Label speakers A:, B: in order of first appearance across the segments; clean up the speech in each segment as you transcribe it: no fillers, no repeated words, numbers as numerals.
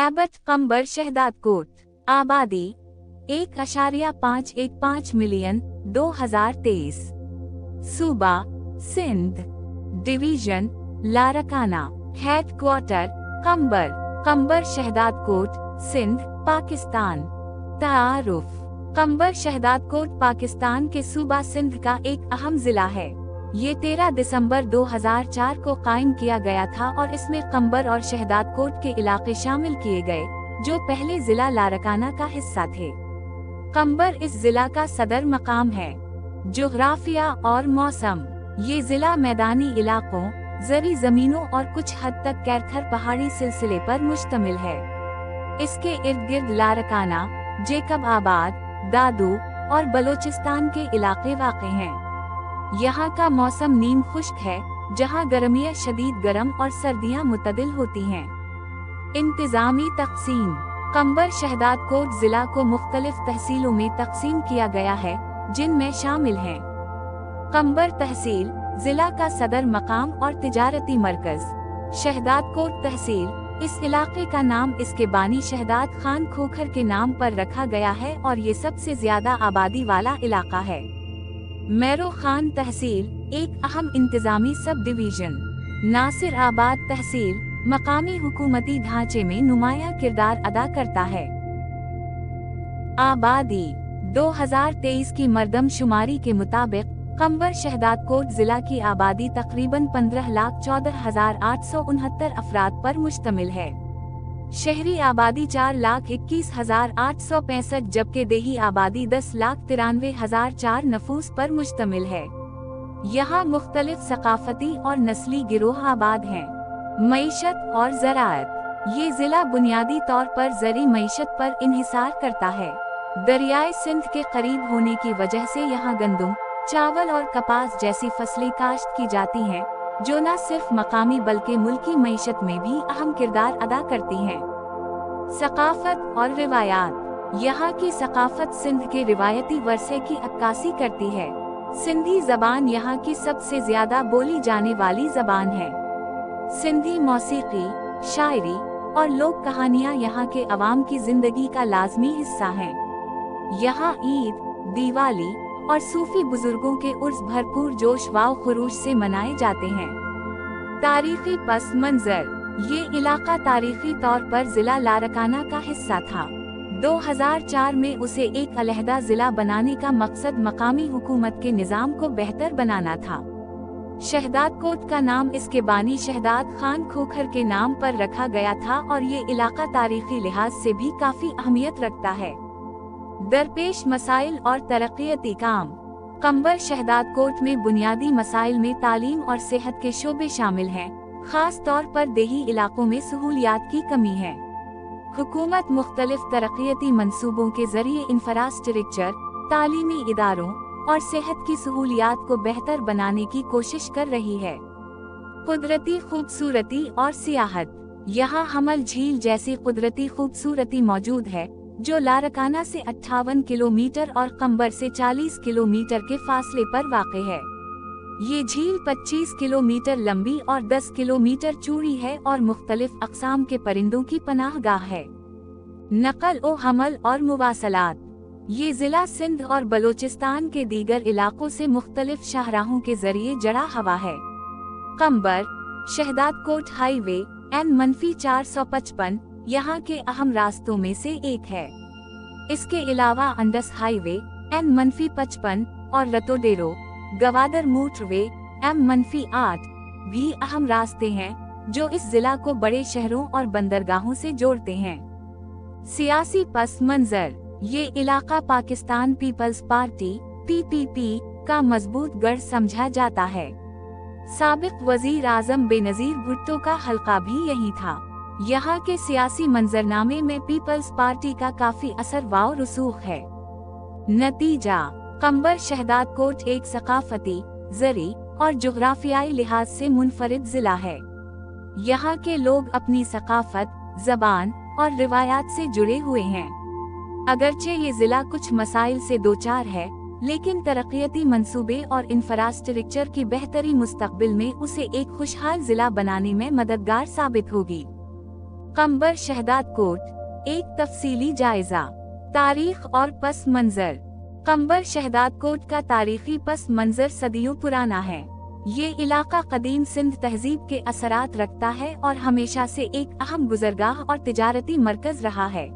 A: हैबट कंबर शहदादकोट। आबादी 1.515 मिलियन 2023। सूबा सिंध। डिवीजन लारकाना। हेडक्वार्टर कंबर, कंबर शहदादकोट, सिंध, पाकिस्तान। तारुफ। कंबर शहदादकोट पाकिस्तान के सूबा सिंध का एक अहम जिला है। ये 13 दिसंबर 2004 को कायम किया गया था और इसमें कंबर और शहदादकोट के इलाके शामिल किए गए, जो पहले जिला लारकाना का हिस्सा थे। कंबर इस जिला का सदर मकाम है। जोग्राफिया और मौसम। ये जिला मैदानी इलाकों, जरी जमीनों और कुछ हद तक कैरथर पहाड़ी सिलसिले पर मुश्तमिल है। इसके इर्द गिर्द लारकाना, जेकब आबाद, दादू और बलोचिस्तान के इलाके वाक़े हैं। यहाँ का मौसम नीम खुश्क है, जहाँ गर्मियाँ शदीद गर्म और सर्दियाँ मुतदिल होती हैं। इंतज़ामी तक़सीम। कंबर शहदादकोट जिला को मुख्तलिफ तहसीलों में तक़सीम किया गया है, जिनमें शामिल हैं कंबर तहसील, जिला का सदर मकाम और तिजारती मरकज। शहदादकोट तहसील, इस इलाके का नाम इसके बानी शहदाद खान खोखर के नाम पर रखा गया है और ये सबसे ज्यादा आबादी वाला इलाका है। मेरो खान तहसील, एक अहम इंतजामी सब डिवीजन। नासिर आबाद तहसील, मकामी हुकूमती ढांचे में नुमायां किरदार अदा करता है। आबादी 2023 की मरदमशुमारी के मुताबिक कंबर शहदादकोट जिला की आबादी तकरीबन 15,14,869 अफराद पर मुश्तमिल है। शहरी आबादी 4,21,865 जबकि देही आबादी 10,93,004 नफूस पर मुश्तमिल है। यहाँ मुख्तलिफ सकाफती और नस्ली गिरोह आबाद हैं। मईशत और ज़राअत। ये जिला बुनियादी तौर पर ज़री मईशत पर इन्हिसार करता है। दरियाए सिंध के करीब होने की वजह से यहाँ गंदम, चावल और कपास जैसी फसलें काश्त की जाती हैं, जो न सिर्फ मकामी बल्कि मुल्की मईशत में भी अहम किरदार अदा करती हैं। सकाफत और रिवायात। यहाँ की सकाफत सिंध के रिवायती वर्से की अक्कासी करती है। सिंधी जबान यहाँ की सबसे ज्यादा बोली जाने वाली जबान है। सिंधी मौसीकी, शायरी और लोक कहानियाँ यहाँ के अवाम की जिंदगी का लाजमी हिस्सा हैं। यहाँ ईद, दिवाली और सूफी बुजुर्गों के उर्स भरपूर जोश व खुरूज से मनाए जाते हैं। तारीखी पस मंजर। ये इलाका तारीखी तौर पर जिला लारकाना का हिस्सा था। 2004 में उसे एक अलहदा जिला बनाने का मकसद मकामी हुकूमत के निज़ाम को बेहतर बनाना था। शहदादकोट का नाम इसके बानी शहदाद खान खोखर के नाम पर रखा गया था और ये इलाका तारीखी लिहाज से भी काफी अहमियत रखता है। दरपेश मसाइल और तरक्याती काम। कंबर शहदादकोट में बुनियादी मसाइल में तालीम और सेहत के शोबे शामिल हैं, खास तौर पर देही इलाकों में सहूलियात की कमी है। हुकूमत मुख्तलिफ तरक्याती मंसूबों के जरिए इंफ्रास्ट्रक्चर, तालीमी इदारों और सेहत की सहूलियात को बेहतर बनाने की कोशिश कर रही है। कुदरती खूबसूरती और सियाहत। यहाँ हमल झील जैसी कुदरती खूबसूरती मौजूद है, जो लारकाना से 58 किलोमीटर और कंबर से 40 किलोमीटर के फासले पर वाक़ है। ये झील 25 किलोमीटर लंबी और 10 किलोमीटर चौड़ी है और मुख्तलिफ अक़साम के परिंदों की पनाहगाह है। नकल ओ हमल और मुवासलात। ये जिला सिंध और बलोचिस्तान के दीगर इलाकों से मुख्तलिफ शाहराहों के जरिए जड़ा हुआ है। कंबर शहदादकोट हाईवे N-455 यहाँ के अहम रास्तों में से एक है। इसके अलावा अंडस हाईवे N-55 और रतोडेरो गवादर मोटरवे M-8 भी अहम रास्ते हैं, जो इस जिला को बड़े शहरों और बंदरगाहों से जोड़ते हैं। सियासी पस मंजर। ये इलाका पाकिस्तान पीपल्स पार्टी (PPP) का मजबूत गढ़ समझा जाता है। साबिक वजीर आजम बेनजीर भुट्टो का हल्का भी यही था। यहाँ के सियासी मंजरनामे में पीपल्स पार्टी का काफी असर व रसूख है। नतीजा। कंबर शहदादकोट एक सकाफती, ज़री और जुग्राफियाई लिहाज से मुनफरिद जिला है। यहाँ के लोग अपनी सकाफत, जबान और रिवायात से जुड़े हुए हैं। अगरचे ये जिला कुछ मसाइल से दोचार है, लेकिन तरक्याती मंसूबे और इंफ्रास्ट्रक्चर की बेहतरी मुस्तकबिल में उसे एक खुशहाल जिला बनाने में मददगार साबित होगी। कंबर शहदाद कोट, एक तफसीली जायजा। तारीख और पस मंजर। कंबर शहदाद कोट का तारीखी पस मंजर सदियों पुराना है। ये इलाका कदीम सिंध तहजीब के असरात रखता है और हमेशा से एक अहम गुजरगाह और तिजारती मरकज रहा है।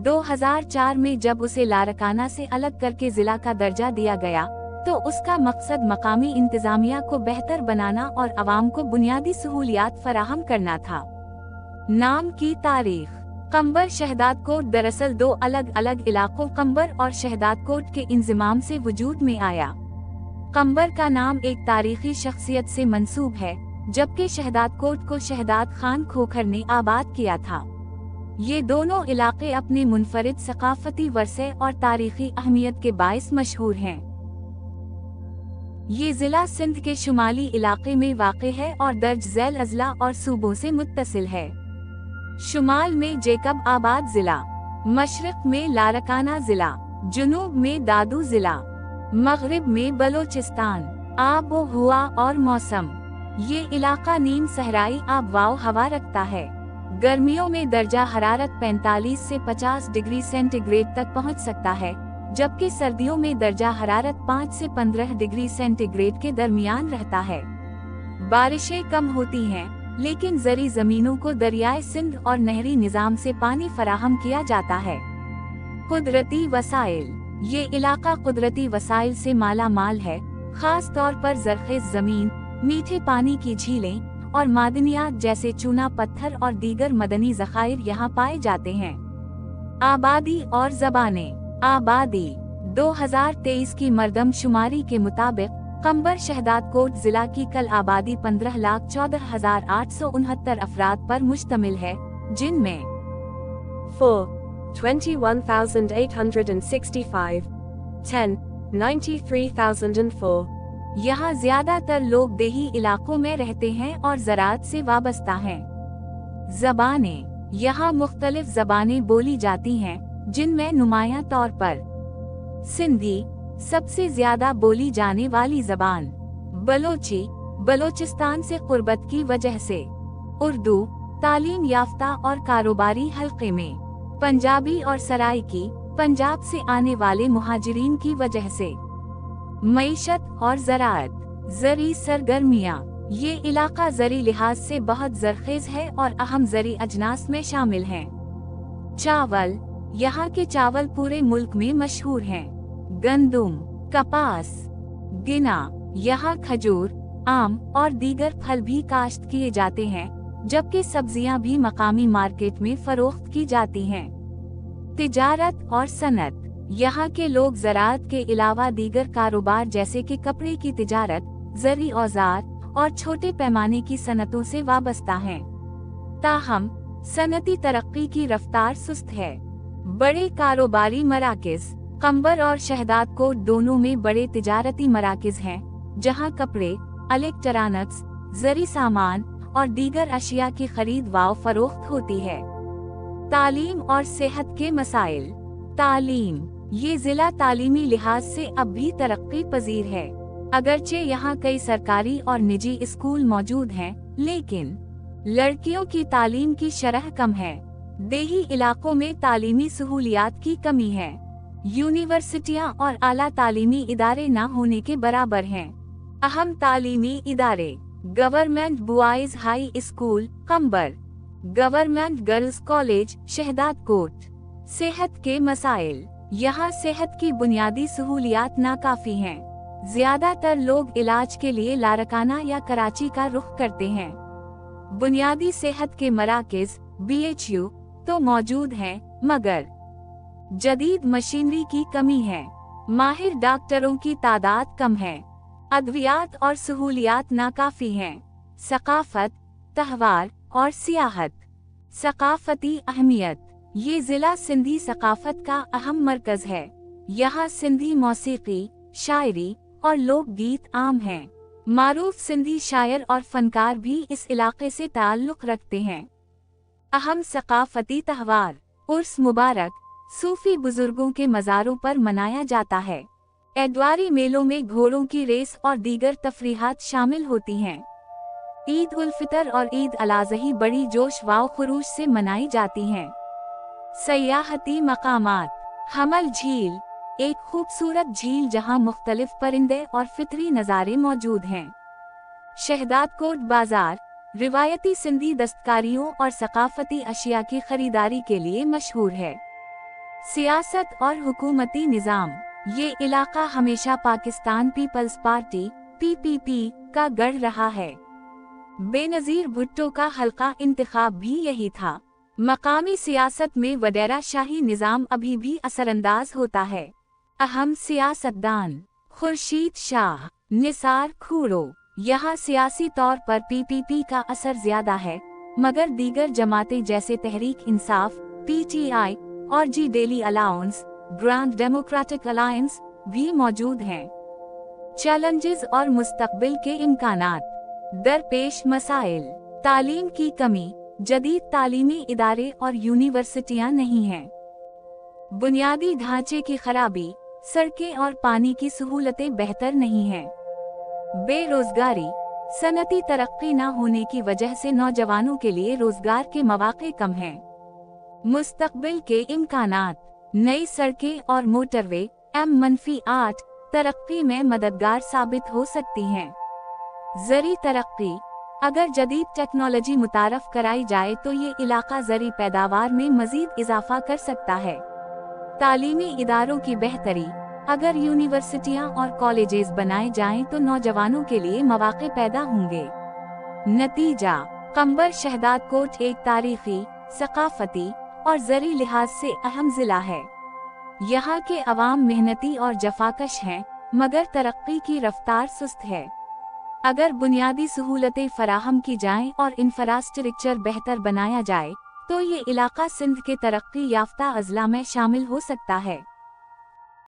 A: 2004 में जब उसे लारकाना से अलग करके जिला का दर्जा दिया गया, तो उसका मकसद मकामी इंतजामिया को बेहतर बनाना और अवाम को बुनियादी सहूलियात फराहम करना था। नाम की तारीख। कंबर शहदाद कोट दरअसल दो अलग अलग इलाकों कंबर और शहदाद कोट के इंजिमाम से वजूद में आया। कंबर का नाम एक तारीखी शख्सियत से मंसूब है, जबकि शहदाद कोट को शहदाद खान खोखर ने आबाद किया था। ये दोनों इलाके अपने मुनफरिद सकाफती वर्से और तारीखी अहमियत के बाइस मशहूर हैं। ये जिला सिंध के शुमाली इलाके में वाक़े है और दर्ज झैल अजला और सूबों से मुत्तसिल है। शुमाल में जेकब आबाद जिला, मशरिक में लारकाना जिला, जुनूब में दादू जिला, मगरिब में बलोचिस्तान। आबो हुआ और मौसम। ये इलाका नीम सहराई आबवाओ हवा रखता है। गर्मियों में दर्जा हरारत 45 से 50 डिग्री सेंटीग्रेड तक पहुंच सकता है, जबकि सर्दियों में दर्जा हरारत 5 से 15 डिग्री सेंटीग्रेड के दरमियान रहता है। बारिशें कम होती हैं, लेकिन ज़री ज़मीनों को दरियाए सिंध और नहरी निज़ाम से पानी फराहम किया जाता है। कुदरती वसाइल। ये इलाका कुदरती वसाइल से माला माल है, खास तौर पर ज़रख़ेज़ ज़मीन, मीठे पानी की झीलें और मादनियात जैसे चूना पत्थर और दीगर मदनी ज़खायर यहाँ पाए जाते हैं। आबादी और ज़बानें। आबादी 2023 की मरदमशुमारी के मुताबिक कंबर शहदाद कोट जिला की कल आबादी 15,14,869 अफराद पर मुश्तमिल है, जिनमें 21,865, 93,004। यहाँ ज्यादातर लोग देही इलाकों में रहते हैं और ज़राअत से वाबस्ता हैं। ज़बानें। यहाँ मुख्तलिफ ज़बानें बोली जाती हैं, जिनमें नुमायां तौर पर सिंधी सबसे ज्यादा बोली जाने वाली ज़बान, बलोची बलोचिस्तान से कुर्बत की वजह से, उर्दू तालीम याफ्ता और कारोबारी हल्के में, पंजाबी और सराइकी पंजाब से आने वाले मुहाजिरीन की वजह से। मईशत और ज़राअत। ज़री सरगर्मियाँ। ये इलाका ज़री लिहाज से बहुत ज़रख़ेज़ है और अहम ज़री अजनास में शामिल हैं। चावल। यहाँ के चावल पूरे मुल्क में मशहूर हैं। गंदुम, कपास, गिना। यहाँ खजूर, आम और दीगर फल भी काश्त किए जाते हैं, जबकि सब्जियाँ भी मकामी मार्केट में फरोख्त की जाती हैं। तिजारत और सनत। यहाँ के लोग ज़राअत के अलावा दीगर कारोबार जैसे कि कपड़े की तिजारत, ज़री औजार और छोटे पैमाने की सनतों से वाबस्ता हैं। ताहम सनती तरक्की की रफ्तार सुस्त है। बड़े कारोबारी मराकिज़। कंबर और शहदाद कोट दोनों में बड़े तिजारती मराकिज़ हैं, जहाँ कपड़े, इलेक्ट्रॉनिक्स, ज़री सामान और दीगर अशिया की खरीद व फरोख्त होती है। तालीम और सेहत के मसाइल। तालीम। ये जिला तालीमी लिहाज से अब भी तरक्की पजीर है। अगरचे यहाँ कई सरकारी और निजी स्कूल मौजूद हैं, लेकिन लड़कियों की तालीम की शरह कम है। देही इलाकों में तालीमी सहूलियात की कमी है। यूनिवर्सिटियाँ और आला तालीमी इदारे न होने के बराबर हैं। अहम तालीमी इदारे: government boys high school Kambar, government girls college Shahdadkot. सेहत के मसाइल। यहाँ सेहत की बुनियादी सहूलियात नाकाफी हैं। ज्यादातर लोग इलाज के लिए लारकाना या कराची का रुख करते हैं। बुनियादी सेहत के मराकिज़ BHU तो मौजूद हैं, मगर जदीद मशीनरी की कमी है। माहिर डॉक्टरों की तादाद कम है। अद्वियात और सहूलियात नाकाफी हैं। सकाफत, तहवार और सियाहत। सकाफती अहमियत। ये जिला सिंधी सकाफत का अहम मरकज है। यहाँ सिंधी मौसीकी, शायरी और लोकगीत आम हैं। मारूफ सिंधी शायर और फनकार भी इस इलाके से ताल्लुक़ रखते हैं। अहम सकाफती तहवार: उर्स मुबारक सूफी बुजुर्गों के मज़ारों पर मनाया जाता है। एडवारी मेलों में घोड़ों की रेस और दीगर तफरीहात शामिल होती हैं। ईद उल फितर और ईद अल अज़ही बड़ी जोश व खरूश से मनाई जाती हैं। सयाहती मकामात। हमल झील, एक खूबसूरत झील जहां मुख्तलिफ परिंदे और फितरी नज़ारे मौजूद हैं। शहदादकोट बाजार, रिवायती सिंधी दस्तकारियों और सकाफती अशिया की खरीदारी के लिए मशहूर है। सियासत और हुकूमती निज़ाम। ये इलाका हमेशा पाकिस्तान पीपल्स पार्टी (PPP) का गढ़ रहा है। बेनज़ीर भुट्टो का हल्का इंतखाब भी यही था। मकामी सियासत में वडेरा शाही निज़ाम अभी भी असरअंदाज होता है। अहम सियासतदान: खुर्शीद शाह, निसार खूरो। यहाँ सियासी तौर पर PPP का असर ज्यादा है, मगर दीगर जमातें जैसे तहरीक इंसाफ (PTI) और G daily allowance (grand democratic alliance) भी मौजूद हैं। चैलेंजेस और मुस्तकबिल के इम्कानात। दरपेश मसाइल: तालीम की कमी, जदीद तालीमी इदारे और यूनिवर्सिटियां नहीं हैं। बुनियादी ढांचे की खराबी, सड़कें और पानी की सहूलतें बेहतर नहीं हैं। बेरोजगारी, सनती तरक्की न होने की वजह से नौजवानों के लिए रोजगार के मौके कम हैं। मुस्तकबिल के इम्कानात: नई सड़कें और मोटरवे (-8) तरक्की में मददगार साबित हो सकती हैं। ज़री तरक्की: अगर जदीद टेक्नोलॉजी मुतारफ कराई जाए तो ये इलाका ज़री पैदावार में मजीद इजाफा कर सकता है। तालीमी इदारों की बेहतरी: अगर यूनिवर्सिटियां और कॉलेजेस बनाए जाएं तो नौजवानों के लिए मौके पैदा होंगे। नतीजा: कंबर शहदादकोट एक तारीखी, सकाफती और ज़री लिहाज से अहम ज़िला है। यहाँ के अवाम मेहनती और जफाकश हैं, मगर तरक्की की रफ्तार सुस्त है। अगर बुनियादी सहूलतें फराहम की जाएं और इंफ्रास्ट्रक्चर बेहतर बनाया जाए तो ये इलाका सिंध के तरक्की याफ्ता अजला में शामिल हो सकता है।